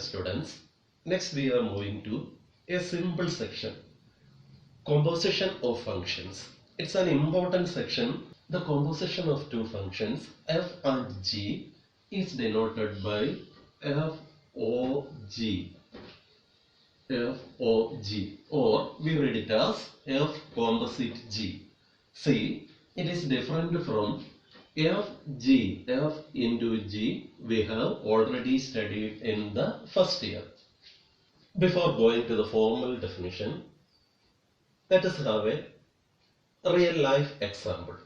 students, next we are moving to a simple section, composition of functions. It's an important section. The composition of two functions f and g is denoted by FOG, or we read it as F composite G. See, it is different from FG, F into G, we have already studied in the first year. Before going to the formal definition, let us have a real life example.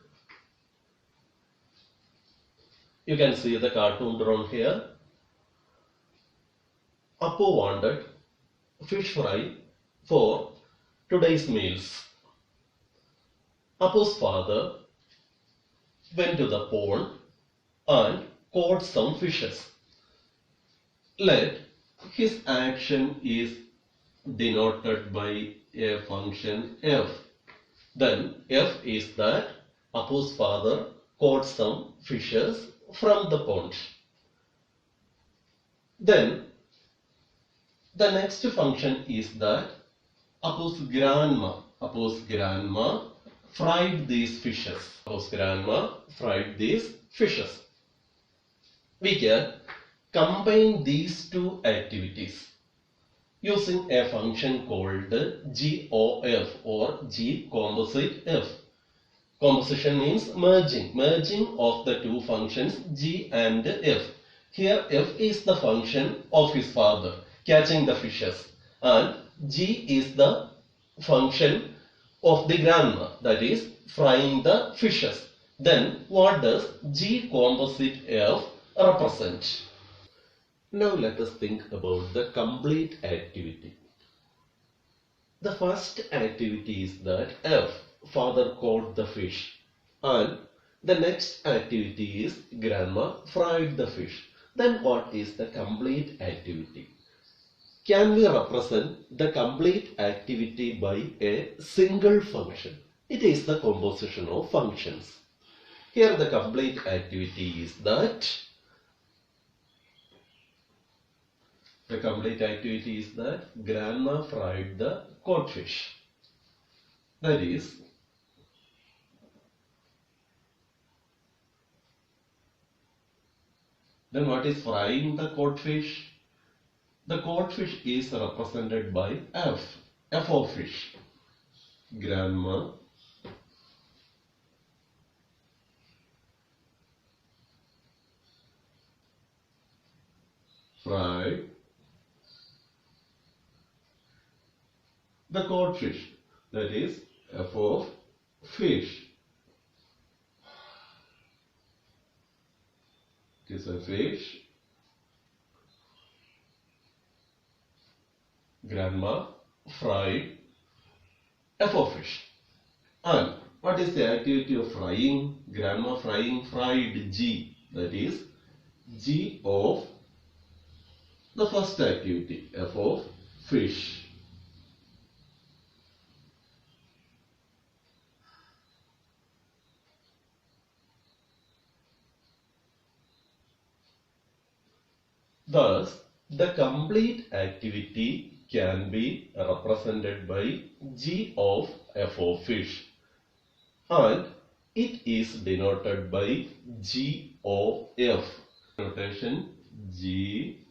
You can see the cartoon drawn here. Appu wanted fish fry for today's meals. Appu's father went to the pond and caught some fishes. Let his action is denoted by a function f. Then f is that Appu's father caught some fishes from the pond. Then the next function is that Appu's grandma fried these fishes. Appu's grandma fried these fishes. We can combine these two activities using a function called GOF or G composite F. Composition means merging of the two functions G and F. Here F is the function of his father, catching the fishes, and G is the function of the grandma, that is frying the fishes. Then what does G composite F represent? Now let us think about the complete activity. The first activity is that F, father caught the fish, and the next activity is grandma fried the fish. Then what is the complete activity? Can we represent the complete activity by a single function? It is the composition of functions. Here the complete activity is that grandma fried the caught fish. That is, then what is frying the caught fish? The caught fish is represented by F of fish. Grandma fried the caught fish. That is F of fish. It is a fish. Grandma fried F of fish. And what is the activity of frying? Grandma fried G. That is G of the first activity, F of fish. Thus, the complete activity can be represented by G of F of fish, and it is denoted by G of F. Notation G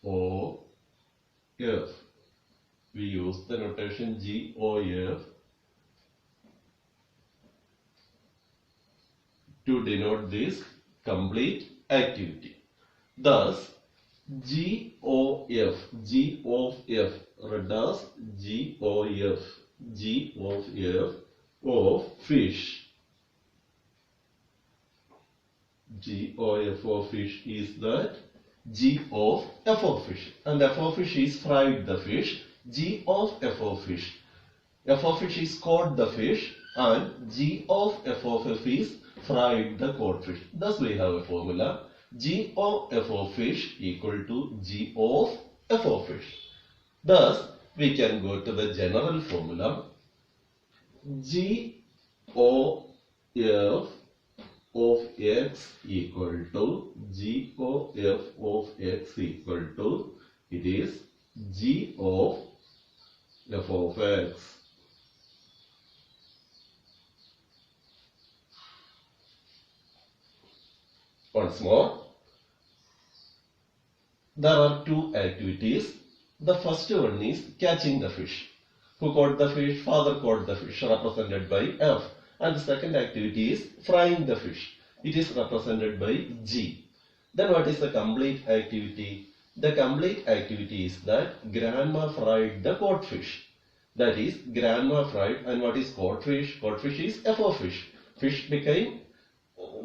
O F. We use the notation G O F to denote this complete activity. Thus, G O F read as G O F of fish. G O F of fish is that G of F of fish, and F of fish is fried the fish. G of F of fish. F of fish is caught the fish, and G of F of F is fried the caught fish. Thus we have a formula G of F of fish equal to G of F of fish. Thus we can go to the general formula G O F of x equal to GOF of x equal to, it is G of f of x. Once more, there are two activities. The first one is catching the fish. Who caught the fish? Father caught the fish, represented by F. And the second activity is frying the fish. It is represented by G. Then what is the complete activity? The complete activity is that grandma fried the caught fish. That is, grandma fried, and what is caught fish? Caught fish is F of fish. Fish became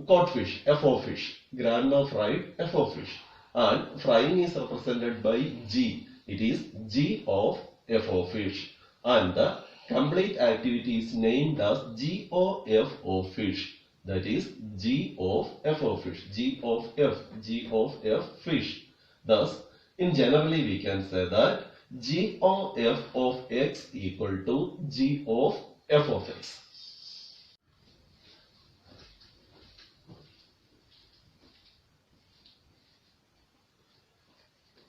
caught fish, F of fish. Grandma fried F of fish. And frying is represented by G. It is G of F of fish. And the complete activity is named as GOF of fish. That is G of F of fish. G of F fish. Thus, in generally we can say that GOF of x equal to G of F of x.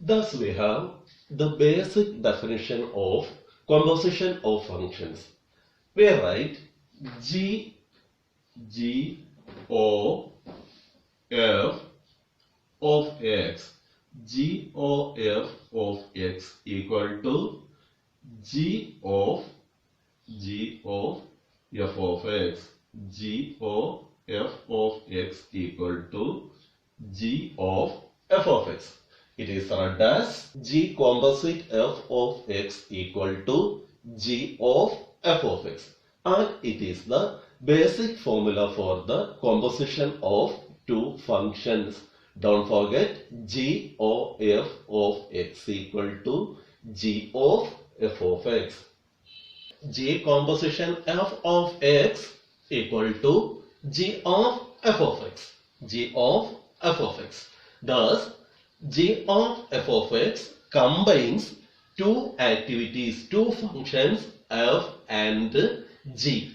Thus we have the basic definition of composition of functions. We write GOF of x. GOF of x equal to G of f of x. GOF of x equal to G of f of x. It is read as G composite f of x equal to G of f of x. And it is the basic formula for the composition of two functions. Don't forget GOF of x equal to G of f of x. G composition f of x equal to G of f of x. G of f of x. Thus, G of f of x combines two activities, two functions f and g.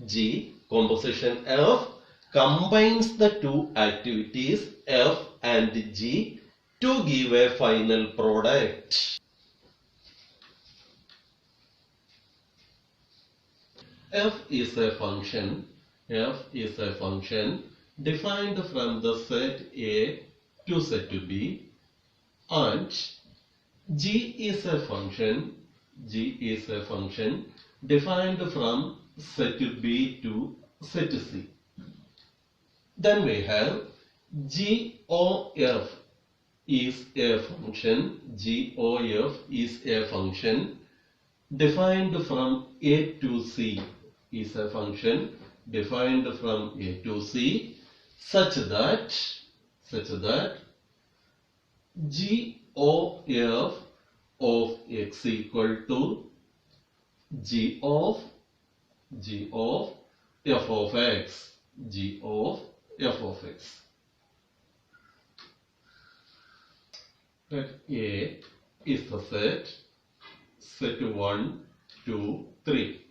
G composition f combines the two activities f and g to give a final product. F is a function defined from the set A to set B, and G is a function defined from set B to set C. Then we have GOF is a function. GOF is a function defined from A to C. Is a function defined from A to C such that GOF of x equal to G of f of x. G of f of x. Let A is the set 1, 2, 3.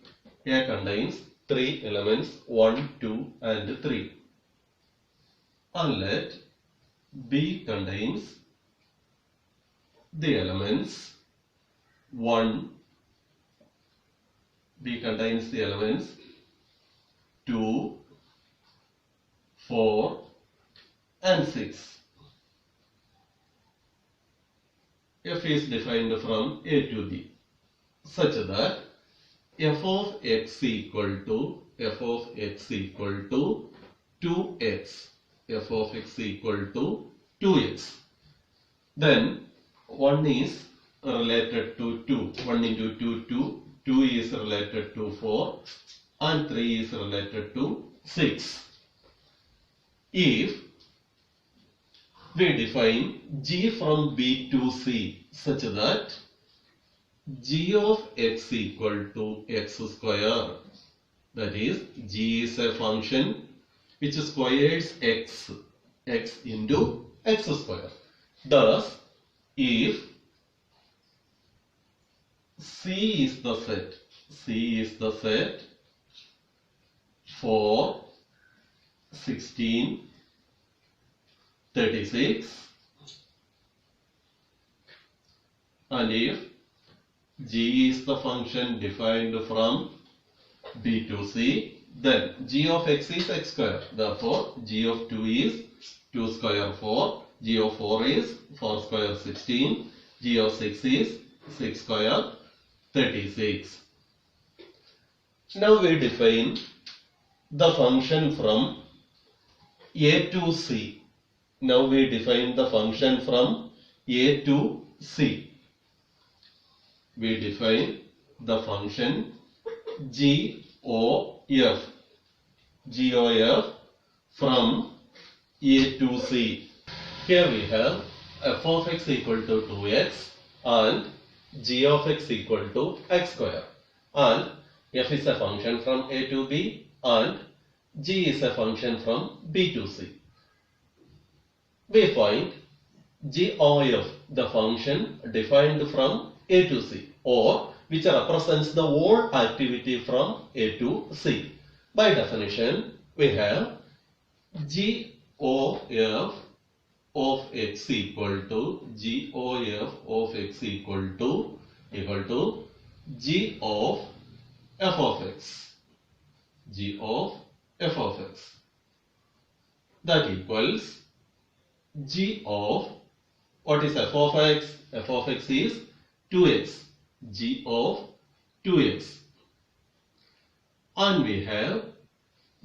A contains 3 elements 1, 2 and 3. And let B contains the elements 1. B contains the elements 2, 4 and 6. F is defined from A to B such that f of x equal to 2x. F of x equal to 2x. Then 1 is related to 2. 1 into 2, 2. 2 is related to 4. And 3 is related to 6. If we define G from B to C such that G of x equal to x square. That is, G is a function which squares x into x square. Thus, if C is the set for 16, 36, and if g is the function defined from b to c, then g of x is x square. Therefore, g of 2 is 2 square 4, g of 4 is 4 square 16, g of 6 is 6 square 36. Now we define the function from a to c. Now we define the function from a to c. We define the function GOF from a to c. Here we have f of x equal to 2x and g of x equal to x square, and f is a function from a to b and g is a function from b to c. We find GOF, the function defined from a to c, or which represents the whole activity from a to c. By definition, we have GOF of x equal to GOF of x equal to g of f of x. G of f of x. That equals g of, what is f of x? F of x is 2x. G of 2x. And we have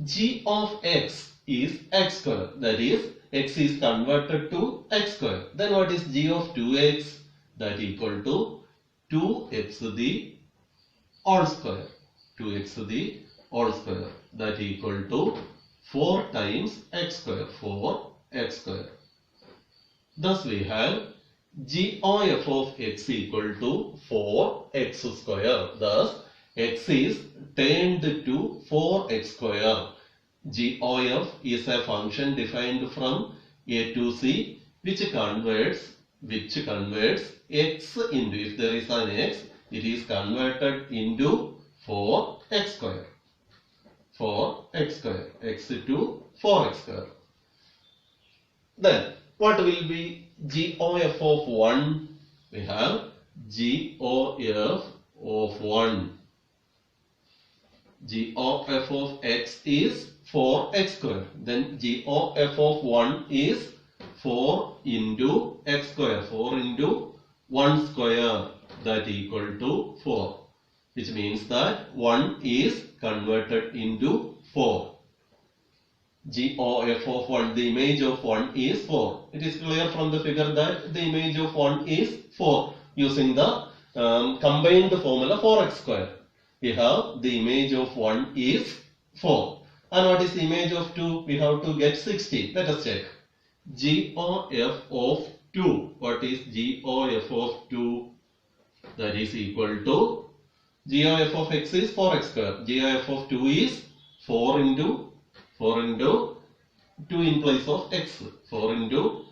g of x is x square. That is, x is converted to x square. Then what is g of 2x? That equal to 2x to the whole square. 2x to the whole square. That equal to 4 times x square. 4x square. Thus we have GOF of x equal to 4x square. Thus x is turned to 4x square. GOF is a function defined from a to c which converts x into, if there is an x, it is converted into 4x square. 4x square. X to 4x square. Then what will be GOF of 1? We have GOF of 1. GOF of x is 4x square. Then GOF of 1 is 4 into x square. 4 into 1 square. That equal to 4. Which means that 1 is converted into 4. GOF of 1, the image of 1 is 4. It is clear from the figure that the image of 1 is 4 using the combined formula 4x square. We have the image of 1 is 4. And what is the image of 2? We have to get 60. Let us check. GOF of 2. What is GOF of 2? That is equal to GOF of x is 4x square. GOF of 2 is 4 into 2 in place of x. 4 into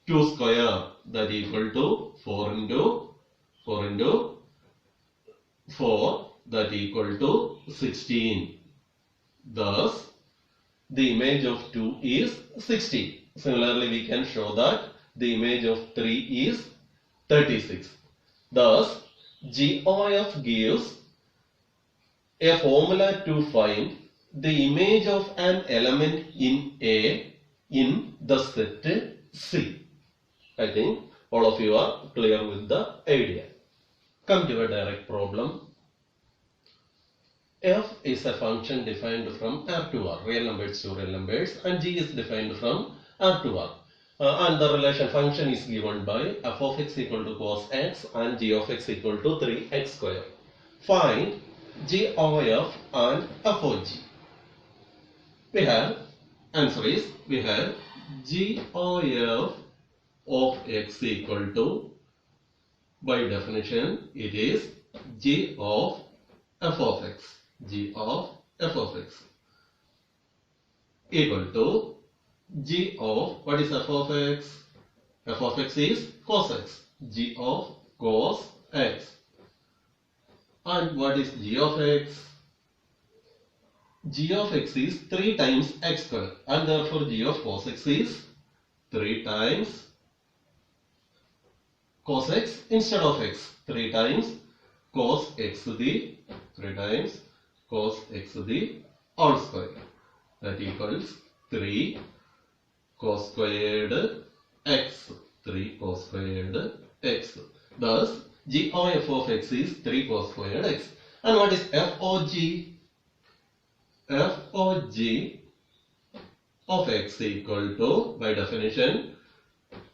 2 square. That equal to 4 into 4. That equal to 16. Thus, the image of 2 is 60. Similarly, we can show that the image of 3 is 36. Thus, GOF gives a formula to find the image of an element in A in the set C. I think all of you are clear with the idea. Come to a direct problem. F is a function defined from R to R, real numbers to real numbers, and G is defined from R to R. And the relation function is given by f of x equal to cos x and g of x equal to 3x square. Find g of f and f of g. We have, answer is, we have g of f of x equal to, by definition, it is g of f of x. G of f of x equal to g of, what is f of x? F of x is cos x. G of cos x. And what is g of x? g of x is 3 times x square, and therefore g of cos x is 3 times cos x instead of x. 3 times cos x the 3 times cos x the all square. That equals 3 cos squared x. 3 cos squared x. Thus, g of f of x is 3 cos squared x. And what is f of g? F of g of x equal to, by definition,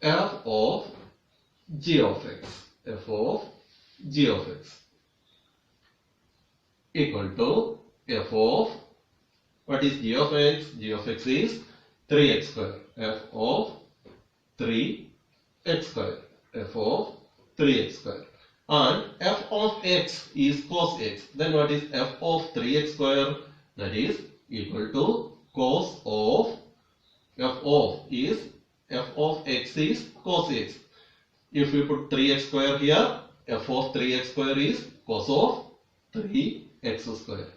f of g of x. F of g of x equal to f of, what is g of x? G of x is 3x square. F of 3x square. F of 3x square. And f of x is cos x. Then what is f of 3x square? That is equal to cos of f of x is cos x. If we put 3x square here, f of 3x square is cos of 3x square.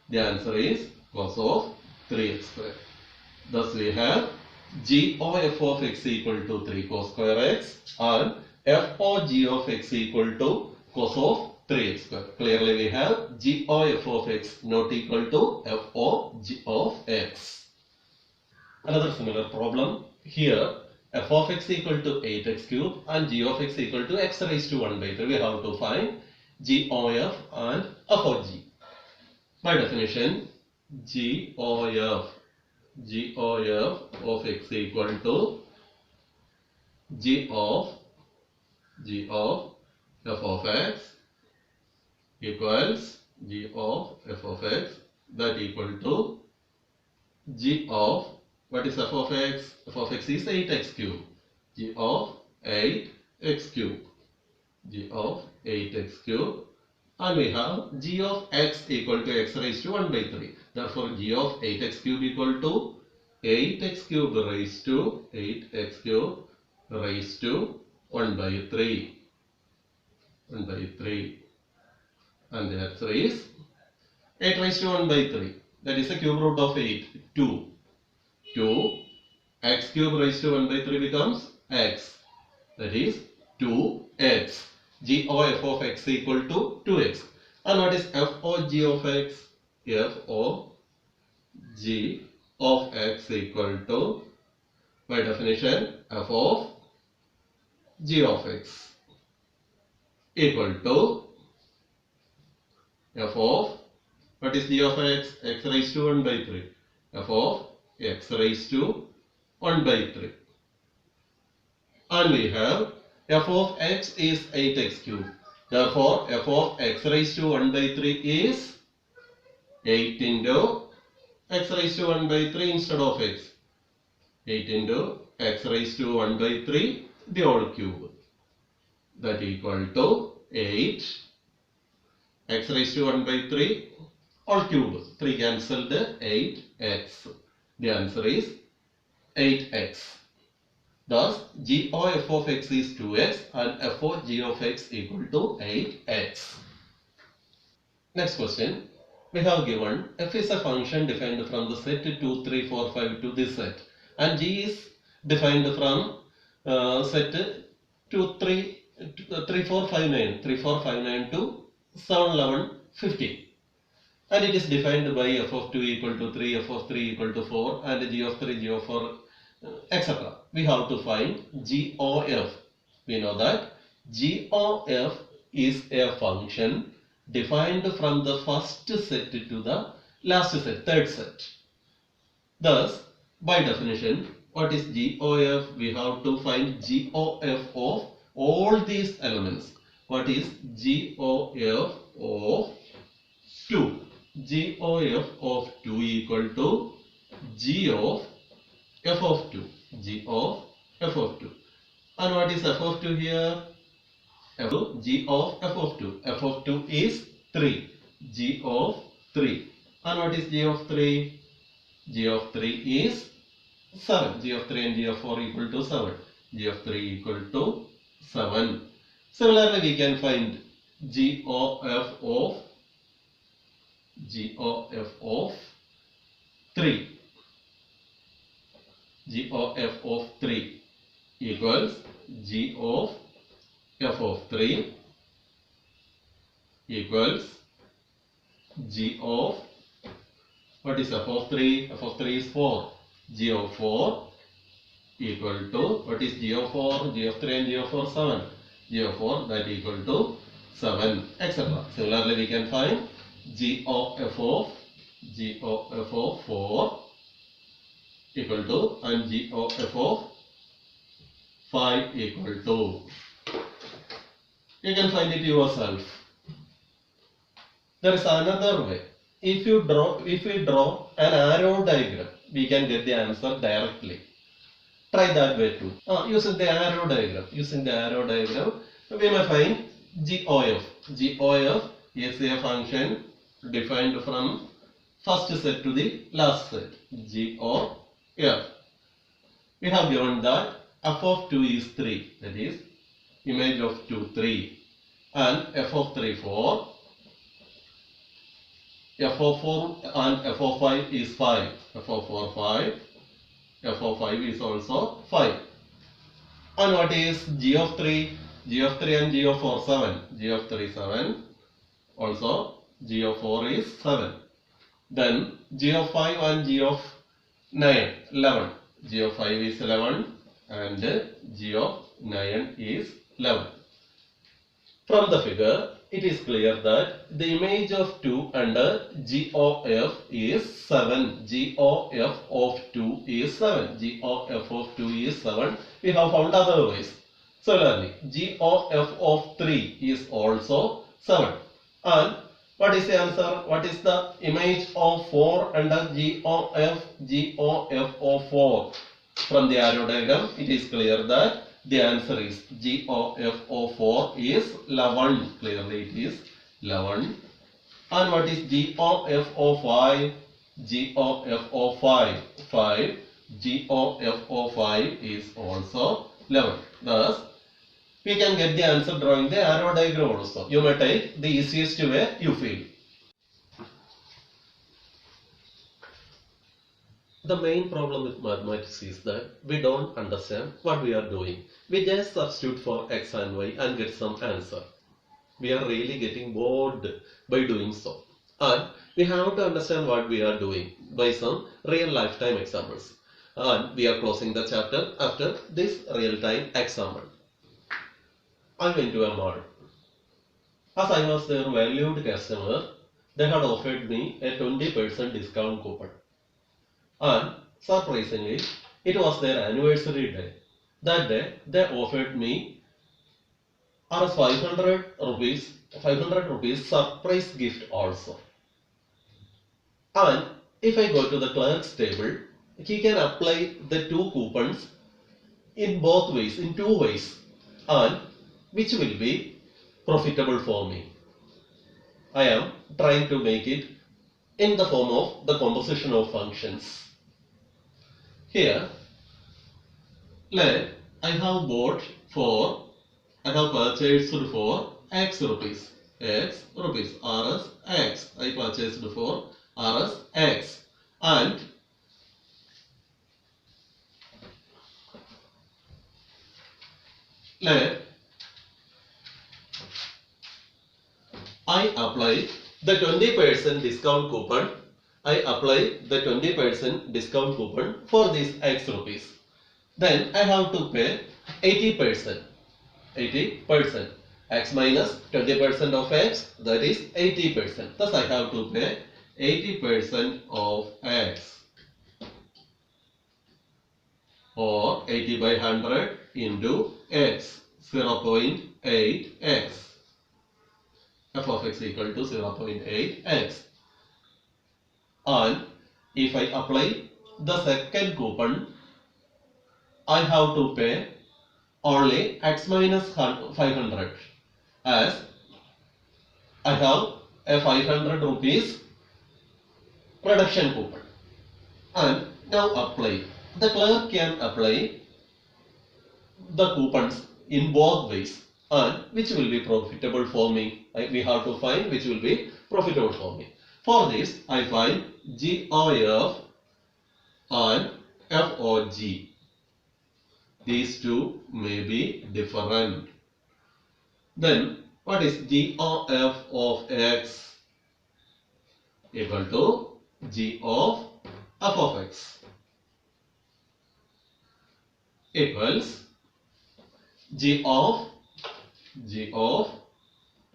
The answer is cos of 3x square. Thus we have g of f of x equal to 3 cos square x and f of g of x equal to cos of 3x square. Clearly we have g of f of x not equal to f of g of x. Another similar problem here, f of x equal to 8x cube and g of x equal to x raised to 1 by 3. We have to find g of f and f of g. By definition, g of f of x equal to g of f of x equals g of f of x, that equal to g of, what is f of x? F of x is 8x cube. G of 8x cube. G of 8x cube. And we have g of x equal to x raised to 1 by 3. Therefore, g of 8x cube equal to 8x cube raised to 8x cube raised to 1 by 3. 1 by 3. And the answer is 8 raised to 1 by 3. That is the cube root of 8. 2. 2. X cube raised to 1 by 3 becomes x. That is 2x. G of f of x equal to 2x. And what is f of g of x? F of g of x equal to, by definition, f of g of x equal to f of, what is g of x? X raised to 1 by 3. F of x raised to 1 by 3. And we have f of x is 8x cube. Therefore, f of x raised to 1 by 3 is 8 into x raised to 1 by 3 instead of x. 8 into x raised to 1 by 3 the whole cube. That equal to 8 x raised to 1 by 3 all cube. 3 cancelled, 8x. The answer is 8x. Thus, g of f of x is 2x and f of g of x equal to 8x. Next question. We have given f is a function defined from the set 2, 3, 4, 5 to this set. And g is defined from set 2, 3, 3, 4, 5, 9. 3, 4, 5, 9 to 7, 11, 15. And it is defined by f of 2 equal to 3, f of 3 equal to 4, and g of 3, g of 4, etc. We have to find g of f. We know that g of f is a function defined from the first set to the last set, third set. Thus, by definition, what is g of f? We have to find g of f of all these elements. What is g of f of 2? G of f of 2 equal to g of f of 2. G of f of 2. And what is f of 2 here? F of g of f of 2. F of 2 is 3. G of 3. And what is g of 3? G of 3 is 7. G of 3 and g of 4 equal to 7. G of 3 equal to 7. Similarly, we can find g of f of 3. G of f of 3 equals G of f of 3 equals G of, what is f of 3? F of 3 is 4. G of 4 equal to, what is G of 4? G of 3 and G of 4, 7. G of 4 that equal to 7, etc. Similarly, we can find G of f of 4 equal to, and G of f of 5 equal to. You can find it yourself. There is another way. If we draw an arrow diagram, we can get the answer directly. Try that way too. Using the arrow diagram, we may find GOF. GOF is a function defined from first set to the last set. GOF. We have given that f of 2 is 3. That is, image of 2, 3. And f of 3, 4. F of 4 and f of 5 is 5. F of 4, 5. F of 5 is also 5. And what is G of 3? G of 3 and G of 4, 7. G of 3, 7. Also, G of 4 is 7. Then G of 5 and G of 9, 11. G of 5 is 11 and G of 9 is 11. From the figure, it is clear that the image of 2 under GOF is 7. GOF of 2 is 7. GOF of 2 is 7. We have found other ways. Similarly, GOF of 3 is also 7. And what is the answer? What is the image of 4 under GOF? GOF of 4. From the arrow diagram, it is clear that the answer is GOF of 4 is 11. Clearly it is 11. And what is GOF of 5? GOF of 5. 5. GOF of 5 is also 11. Thus, we can get the answer drawing the arrow diagram also. You may take the easiest way you feel. The main problem with mathematics is that we don't understand what we are doing. We just substitute for x and y and get some answer. We are really getting bored by doing so. And we have to understand what we are doing by some real lifetime examples. And we are closing the chapter after this real-time example. I went to a mall. As I was their valued customer, they had offered me a 20% discount coupon. And surprisingly, it was their anniversary day. That day, they offered me as 500 rupees surprise gift also. And if I go to the clerk's table, he can apply the 2 coupons in both ways, in 2 ways, and which will be profitable for me. I am trying to make it in the form of the composition of functions. Here, I have purchased for x rupees. X rupees, Rs x. I purchased for Rs x. And I apply the 20% discount coupon. I apply the 20% discount coupon for this x rupees. Then I have to pay 80%. 80%. X minus 20% of x, that is 80%. Thus I have to pay 80% of x, or 80 by 100 into x, 0.8x. F of x equal to 0.8x. And if I apply the second coupon, I have to pay only x minus 500, as I have a 500 rupees reduction coupon. And now apply. The clerk can apply the coupons in both ways, and which will be profitable for me. We have to find which will be profitable for me. For this, I find GOF and FOG. These two may be different. Then what is GOF of X equal to G of F of X equals G of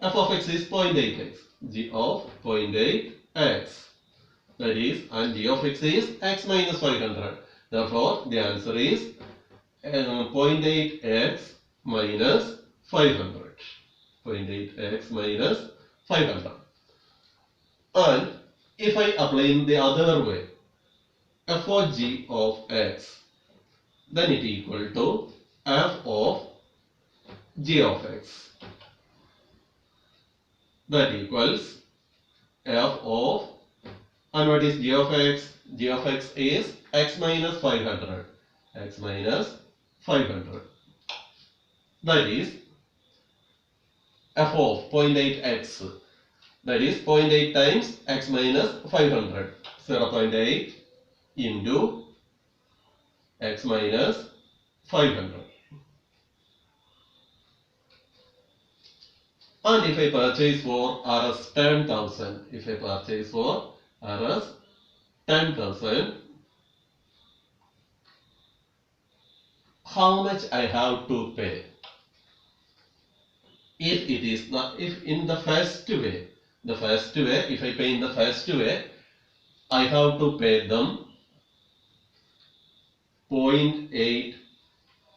F of X is 0.8x. G of 0.8x. That is, and G of X is X minus 500. Therefore, the answer is 0.8x minus 500. 0.8x minus 500. And if I apply in the other way, f of g of x, then it equal to f of g of x. That equals f of, and what is g of x? G of x is x minus 500. X minus 500. That is f of 0.8x. That is 0.8 times x minus 500. 0.8 into x minus 500. And if I purchase for Rs 10,000, if I purchase for Rs 10,000, how much I have to pay? If it is not, if in the first way, if I pay in the first way, I have to pay them 0.8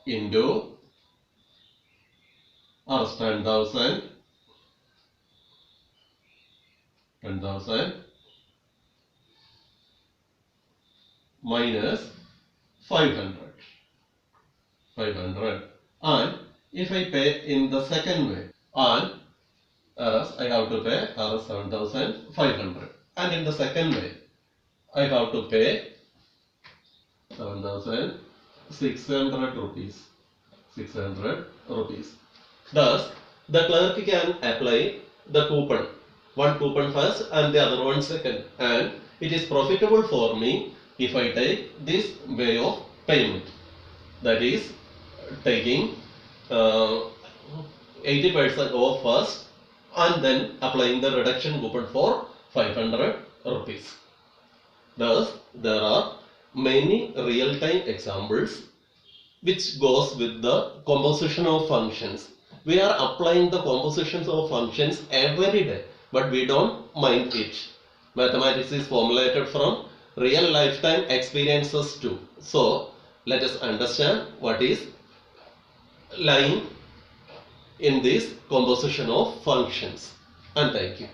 into Rs 10,000 minus 500. And if I pay in the second way, and Rs I have to pay Rs 7,500, and in the second way I have to pay 7,600 rupees. 600 rupees. Thus, the clerk can apply the coupon, one coupon first and the other one second, and it is profitable for me if I take this way of payment, that is taking 80% off first and then applying the reduction coupon for 500 rupees. Thus, there are many real-time examples which goes with the composition of functions. We are applying the compositions of functions every day, but we don't mind it. Mathematics is formulated from real lifetime experiences too. So, let us understand what is lying in this composition of functions. And thank you.